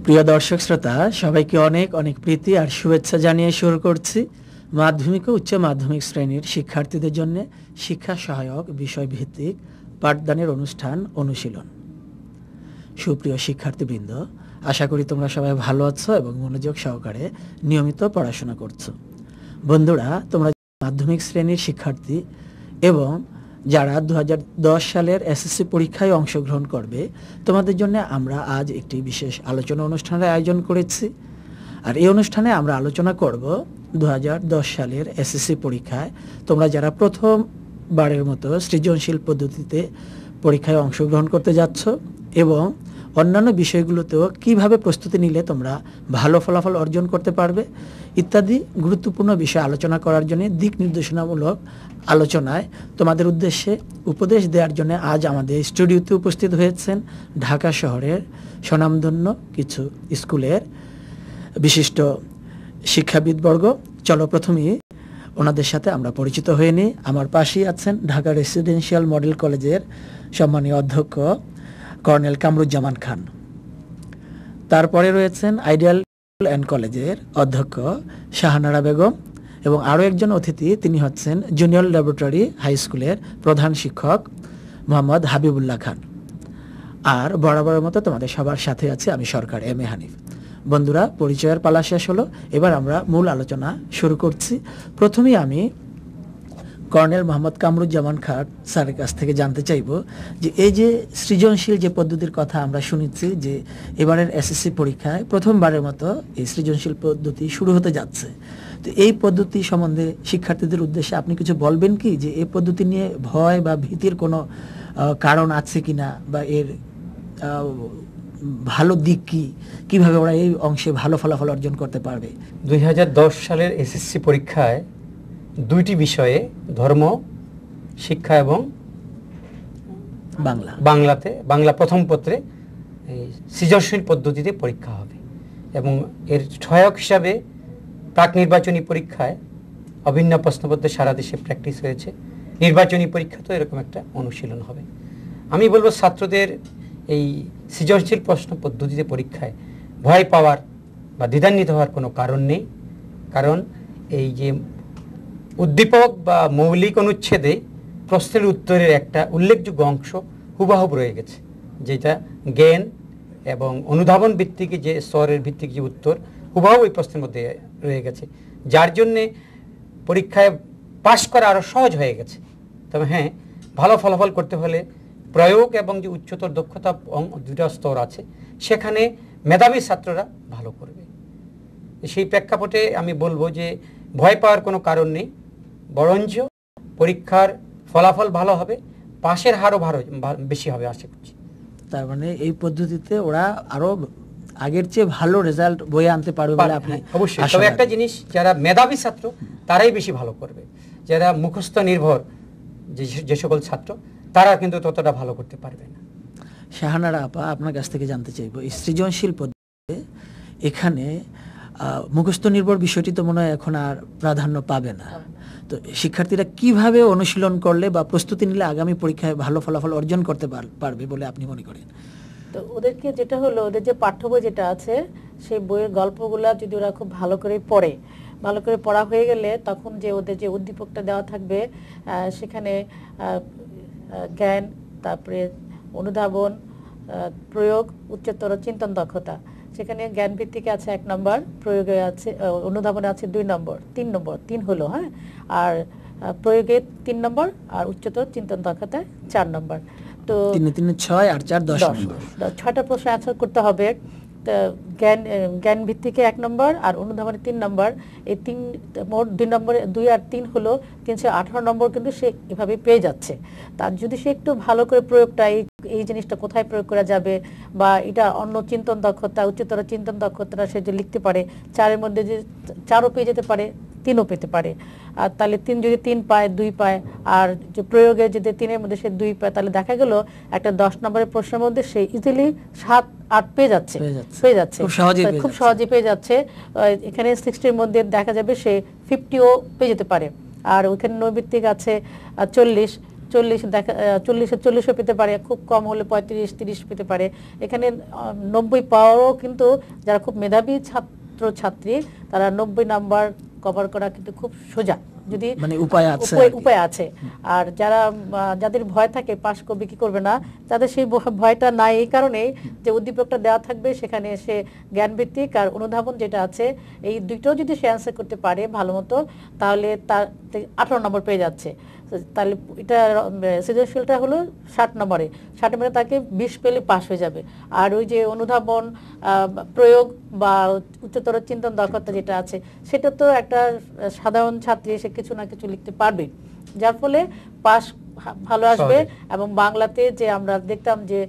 প্রিয় দর্শক শ্রোতা, সবাইকে অনেক অনেক প্রীতি আর শুভেচ্ছা জানিয়ে শুরু করছি মাধ্যমিক ও উচ্চ মাধ্যমিক শ্রেণীর শিক্ষার্থীদের জন্য শিক্ষা সহায়ক বিষয়ভিত্তিক পাঠদানের অনুষ্ঠান অনুশীলন। সুপ্রিয় শিক্ষার্থীবৃন্দ, আশা করি তোমরা সবাই ভালো আছো এবং মনোযোগ সহকারে নিয়মিত পড়াশোনা করছো। বন্ধুরা, তোমরা মাধ্যমিক শ্রেণীর শিক্ষার্থী এবং যারা 2010 সালের এসএসসি পরীক্ষায় অংশগ্রহণ করবে, তোমাদের জন্য আমরা আজ একটি বিশেষ আলোচনা অনুষ্ঠানের আয়োজন করেছি। আর এই অনুষ্ঠানে আমরা আলোচনা করব 2010 সালের এসএসসি পরীক্ষায় তোমরা যারা প্রথমবারের মতো সৃজনশীল পদ্ধতিতে পরীক্ষায় অংশগ্রহণ করতে যাচ্ছ এবং অন্যান্য বিষয়গুলোতেও কিভাবে প্রস্তুতি নিলে তোমরা ভালো ফলাফল অর্জন করতে পারবে ইত্যাদি গুরুত্বপূর্ণ বিষয় আলোচনা করার জন্য দিক নির্দেশনামূলক আলোচনায় তোমাদের উদ্দেশ্যে উপদেশ দেওয়ার জন্য আজ আমাদের স্টুডিওতে উপস্থিত হয়েছেন ঢাকা শহরের স্বনামধন্য কিছু স্কুলের বিশিষ্ট শিক্ষাবিদবর্গ। চলো প্রথমেই ওনাদের সাথে আমরা পরিচিত হয়ে নিই। আমার পাশেই আছেন ঢাকা রেসিডেন্সিয়াল মডেল কলেজের সম্মানীয় অধ্যক্ষ কর্নেল কামরুজ্জামান খান। তারপরে রয়েছেন আইডিয়াল অ্যান্ড কলেজের অধ্যক্ষ শাহানারা বেগম এবং আরও একজন অতিথি, তিনি হচ্ছেন জুনিয়র ল্যাবরেটরি হাই স্কুলের প্রধান শিক্ষক মোহাম্মদ হাবিবুল্লাহ খান। আর বরাবরের মতো তোমাদের সবার সাথে আছে আমি সরকার এম এ হানিফ। বন্ধুরা, পরিচয়ের পালা শেষ হলো, এবার আমরা মূল আলোচনা শুরু করছি। প্রথমেই আমি কর্নেল মোহাম্মদ কামরুজ্জামান খান স্যারের কাছ থেকে জানতে চাইব যে এই যে সৃজনশীল যে পদ্ধতির কথা আমরা শুনেছি যে এবারের এসএসসি পরীক্ষায় প্রথমবারের মতো এই সৃজনশীল পদ্ধতি শুরু হতে যাচ্ছে, তো এই পদ্ধতি সম্বন্ধে শিক্ষার্থীদের উদ্দেশ্যে আপনি কিছু বলবেন কি, যে এই পদ্ধতি নিয়ে ভয় বা ভীতির কোনো কারণ আছে কিনা, বা এর ভালো দিক কি, কিভাবে ওরা এই অংশে ভালো ফলাফল অর্জন করতে পারবে? 2010 সালের এসএসসি পরীক্ষায় দুইটি বিষয়ে ধর্ম শিক্ষা এবং বাংলা প্রথম পত্রে সৃজনশীল পদ্ধতিতে পরীক্ষা হবে এবং এর সহায়ক হিসাবে প্রাক নির্বাচনী পরীক্ষায় অভিন্ন প্রশ্নপত্রে সারা দেশে প্র্যাকটিস হয়েছে, নির্বাচনী পরীক্ষা তো এরকম একটা অনুশীলন হবে। আমি বলবো ছাত্রদের এই সৃজনশীল প্রশ্ন পদ্ধতিতে পরীক্ষায় ভয় পাওয়ার বা দ্বিধান্বিত হওয়ার কোনো কারণ নেই, কারণ এই যে উদ্দীপক বা মৌলিক অনুচ্ছেদে প্রশ্নের উত্তরের একটা উল্লেখযোগ্য অংশ হুবহু রয়ে গেছে, যেটা জ্ঞান এবং অনুধাবন ভিত্তিক যে স্তরের ভিত্তিক যে উত্তর হুবহু এই প্রশ্নের মধ্যে রয়ে গেছে, যার জন্যে পরীক্ষায় পাশ করা আরও সহজ হয়ে গেছে। তবে হ্যাঁ, ভালো ফলাফল করতে হলে প্রয়োগ এবং যে উচ্চতর দক্ষতা দুটা স্তর আছে, সেখানে মেধাবী ছাত্ররা ভালো করবে। সেই প্রেক্ষাপটে আমি বলবো যে ভয় পাওয়ার কোনো কারণ নেই, বরঞ্চ পরীক্ষার ফলাফল ভালো হবে, পাশের হারও বেশি হবে আশা করছি। তার মানে এই পদ্ধতিতে ওরা আরো আগের চেয়ে ভালো রেজাল্ট বয়ে আনতে পারবে বলে আপনি? অবশ্যই। তবে একটা জিনিস, যারা মেধাবী ছাত্র তারাই বেশি ভালো করবে, যারা মুখস্থ নির্ভর যে সকল ছাত্র তারা কিন্তু ততটা ভালো করতে পারবে না। শাহানারা আপা, আপনার কাছ থেকে জানতে চাইবো, এই সৃজনশীল পদ্ধতিতে এখানে মুখস্থ নির্ভর বিষয়টি তো মনে হয় এখন আর প্রাধান্য পাবে না, তো শিক্ষার্থীরা কিভাবে অনুশীলন করলে বা প্রস্তুতি নিলে আগামী পরীক্ষায় ভালো ফলাফল অর্জন করতে পারবে বলে আপনি মনে করেন? তো ওদেরকে যেটা হলো, ওদের যে পাঠ্য বই যেটা আছে সেই বইয়ের গল্পগুলা যদি ওরা খুব ভালো করে পড়ে, ভালো করে পড়া হয়ে গেলে তখন যে ওদের যে উদ্দীপকটা দেওয়া থাকবে সেখানে জ্ঞান, তারপরে অনুধাবন, প্রয়োগ, উচ্চতর চিন্তন দক্ষতা, সেখানে জ্ঞান ভিত্তিকে আছে 1 নম্বর, প্রয়োগে আছে, অনুধাবনে আছে 2 নম্বর, 3 হলো, হ্যাঁ, আর প্রয়োগে 3 নম্বর, আর উচ্চতর চিন্তন দক্ষতায় 4 নম্বর। তো 3 6 আর 4 10 নম্বর, 6টা প্রশ্ন অ্যান্সার করতে হবে। জ্ঞান ভিত্তিকে 1 নম্বর আর অনুধাবনে 3 নম্বর, এই 3 মোট 2 নম্বরে 2 আর 3 হলো 318 নম্বর, কিন্তু সে এভাবে পেয়ে যাচ্ছে। তার যদি সে একটু ভালো করে প্রয়োগটা এই জিনিসটা কোথায় প্রয়োগ করা যাবে, বা এটা অন্য চিন্তন দক্ষতা, উচ্চতর চিন্তন দক্ষতাটা সে যে লিখতে পারে, 4-এর মধ্যে যে 4ও পেয়ে যেতে পারে, 3ও পেতে পারে। আর তাহলে 3 যদি 3 পায়, 2 পায়, আর যে প্রয়োগে যদি 3-এর মধ্যে সে 2 পায়, তাহলে দেখা গেল একটা 10 নম্বরের প্রশ্নের মধ্যে সে ইজিলি 7-8 পেয়ে যাচ্ছে, খুব সহজে পেয়ে যাচ্ছে। এখানে 60-এর মধ্যে দেখা যাবে সে 50ও পেয়ে যেতে পারে। আর ওইখানে নৈর্ভিত্তিক আছে 40, 40-40 পেতে পারে, খুব কম হলে 35-30 পেতে পারে। এখানে 90 পাওয়ারও কিন্তু যারা খুব মেধাবী ছাত্রছাত্রী তারা 90 নাম্বার কভার করা কিন্তু খুব সোজা, যদি মানে উপায় আছে উপায় আছে। আর যাদের ভয় থাকে পাশ করবে কি করবে না, তাদের সেই ভয়টা নাই এই কারণেই যে উদ্দীপকটা দেওয়া থাকবে, সেখানে সে জ্ঞানভিত্তিক আর অনুধাবন যেটা আছে এই দুইটাও যদি সে অ্যান্সার করতে পারে ভালো মতো, তাহলে তার 18 নম্বর পেয়ে যাচ্ছে। তাহলে এটা সৃজনশীলটা হলো 60 নম্বরে, 60 নম্বরে তাকে 20 পেলে পাস হয়ে যাবে। আর ওই যে অনুধাবন, প্রয়োগ বা উচ্চতর চিন্তন দক্ষতা যেটা আছে, সেটা তো একটা সাধারণ ছাত্রী সে কিছু না কিছু লিখতে পারবে, যার ফলে পাস ভালো আসবে। এবং বাংলাতে যে আমরা দেখতাম যে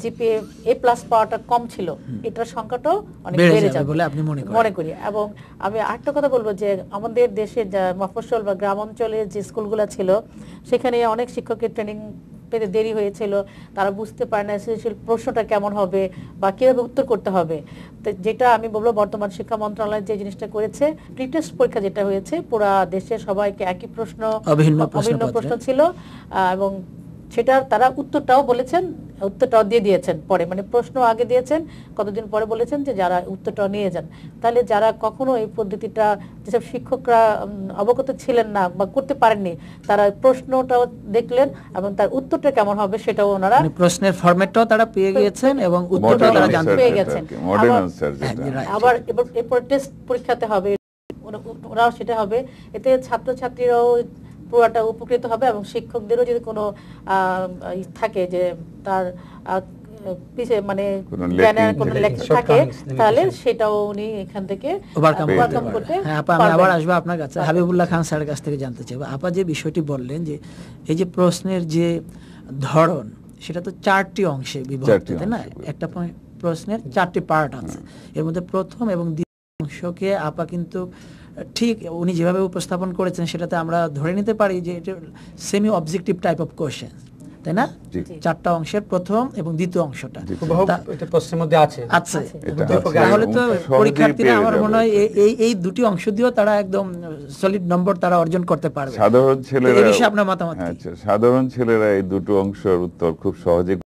জিপিএ A+ পাওয়াটা কম ছিল, এটার সংখ্যাটাও অনেক বেড়ে যাবে বলে আপনি মনে করি। এবং আমি আরেকটা কথা বলবো যে আমাদের দেশের মফস্বল বা গ্রাম অঞ্চলের যে স্কুলগুলো ছিল, সেখানে অনেক শিক্ষকের ট্রেনিং পেতে দেরি হয়েছিল, তারা বুঝতে পারে না সৃজনশীল প্রশ্নটা কেমন হবে বা কিভাবে উত্তর করতে হবে। তো যেটা আমি বলবো, বর্তমান শিক্ষা মন্ত্রণালয় যে জিনিসটা করেছে, প্রি-টেস্ট পরীক্ষা যেটা হয়েছে, পুরা দেশের সবাইকে একই প্রশ্ন, অভিন্ন প্রশ্ন ছিল, এবং সেটা তারা উত্তরটাও বলেছেন, উত্তরটাও দিয়ে দিয়েছেন পরে, মানে প্রশ্ন আগে দিয়েছেন, কতদিন পরে বলেছেন যে যারা উত্তরটাও নিয়ে যান। তাহলে যারা কখনো এই পদ্ধতিটা, যেসব শিক্ষকরা অবগত ছিলেন না বা করতে পারেননি, তারা প্রশ্নটাও দেখলেন এবং তার উত্তরটা কেমন হবে সেটাও ওনারা, প্রশ্নের ফরম্যাটটাও তারা পেয়ে গিয়েছেন এবং উত্তরটাও তারা জানতে পেয়ে গেছেন। আবার এরপর টেস্ট পরীক্ষাতে হবে, ওরাও সেটা হবে। এতে ছাত্রছাত্রীরাও পুরোটা উপকৃত হবে এবং শিক্ষকদেরও যদি কোনো থাকে যে তার পিছিয়ে মানে জ্ঞানের কোনো লেখা থাকে, তাহলে সেটাও উনি এখান থেকে ওভারকাম করতে। হ্যাঁ আপা, আমি আবার আসবো আপনার কাছে, হাবিবুল্লাহ খান স্যারের কাছ থেকে জানতে চাইবো। আপা যে বিষয়টি বললেন যে এই যে প্রশ্নের যে ধরন, সেটা তো 4টি অংশে বিভক্ত, তাই না? একটা প্রশ্নের 4টি পার্ট আছে, এর মধ্যে প্রথম এবং দ্বিতীয় অংশকে আপা কিন্তু ঠিক উনি যেভাবে উপস্থাপন করেছেন সেটাতে আমরা ধরে নিতে পারি যে এটা semi objective type of question, তাই না? 4টা অংশের প্রথম এবং দ্বিতীয় অংশটা এটা প্রশ্নের মধ্যে আছে। তাহলে তো পরীক্ষার্থীরা আমার মনে হয় এই দুটি অংশ দিয়েও তারা একদম সলিড নম্বর তারা অর্জন করতে পারবে। সাধারণ ছেলেরা, এই বিষয়ে আপনার মতামত কি? সাধারণ ছেলেরা এই দুটো অংশের উত্তর খুব সহজে